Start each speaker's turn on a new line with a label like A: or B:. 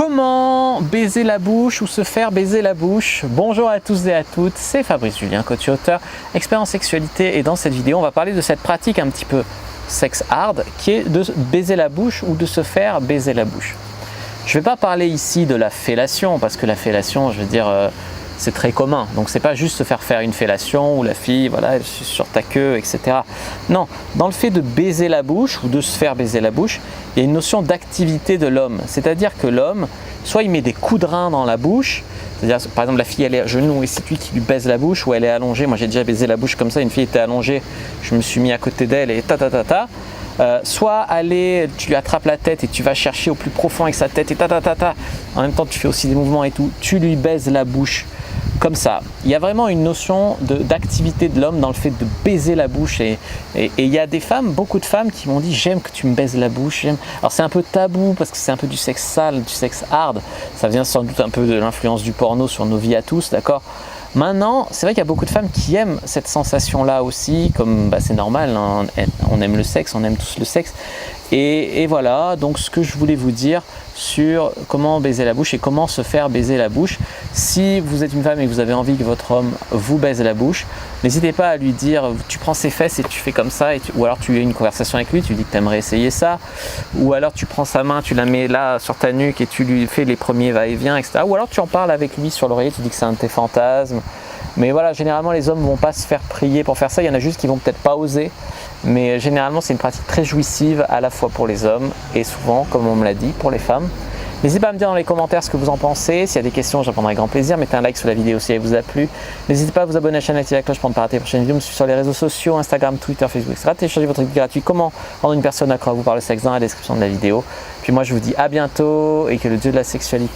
A: Comment baiser la bouche ou se faire baiser la bouche? Bonjour à tous et à toutes, c'est Fabrice Julien, coach et auteur, expert en sexualité, et dans cette vidéo on va parler de cette pratique un petit peu sex hard qui est de baiser la bouche ou de se faire baiser la bouche. Je ne vais pas parler ici de la fellation parce que la fellation, je veux dire, c'est très commun. Donc c'est pas juste se faire une fellation où la fille, voilà, elle est sur ta queue, etc. Non, dans le fait de baiser la bouche ou de se faire baiser la bouche, il y a une notion d'activité de l'homme. C'est-à-dire que l'homme, soit il met des coups de rein dans la bouche, c'est-à-dire par exemple la fille elle est à genoux et c'est lui qui lui baise la bouche, ou elle est allongée. Moi j'ai déjà baisé la bouche comme ça, une fille était allongée, je me suis mis à côté d'elle et ta. Soit tu lui attrapes la tête et tu vas chercher au plus profond avec sa tête et ta. En même temps tu fais aussi des mouvements et tout, tu lui baises la bouche comme ça. Il y a vraiment une notion d'activité de l'homme dans le fait de baiser la bouche et il y a des femmes, beaucoup de femmes qui m'ont dit j'aime que tu me baises la bouche. Alors c'est un peu tabou parce que c'est un peu du sexe sale, du sexe hard, ça vient sans doute un peu de l'influence du porno sur nos vies à tous, d'accord. Maintenant, c'est vrai qu'il y a beaucoup de femmes qui aiment cette sensation-là aussi, comme c'est normal, hein, on aime le sexe, on aime tous le sexe. Et voilà, donc ce que je voulais vous dire sur comment baiser la bouche et comment se faire baiser la bouche. Si vous êtes une femme et que vous avez envie que votre homme vous baise la bouche, n'hésitez pas à lui dire, tu prends ses fesses et tu fais comme ça, ou alors tu as une conversation avec lui, tu lui dis que tu aimerais essayer ça, ou alors tu prends sa main, tu la mets là sur ta nuque et tu lui fais les premiers va-et-vient, etc. Ou alors tu en parles avec lui sur l'oreiller, tu dis que c'est un de tes fantasmes. Mais voilà, généralement les hommes ne vont pas se faire prier pour faire ça, il y en a juste qui vont peut-être pas oser. Mais généralement c'est une pratique très jouissive à la fois pour les hommes et souvent, comme on me l'a dit, pour les femmes. N'hésitez pas à me dire dans les commentaires ce que vous en pensez. S'il y a des questions, je répondrai avec grand plaisir. Mettez un like sous la vidéo si elle vous a plu. N'hésitez pas à vous abonner à la chaîne, activer la cloche pour ne pas rater les prochaines vidéos. Je suis sur les réseaux sociaux, Instagram, Twitter, Facebook, etc. Téléchargez votre guide gratuit Comment rendre une personne accro à vous par le sexe dans la description de la vidéo. Puis moi je vous dis à bientôt et que le dieu de la sexualité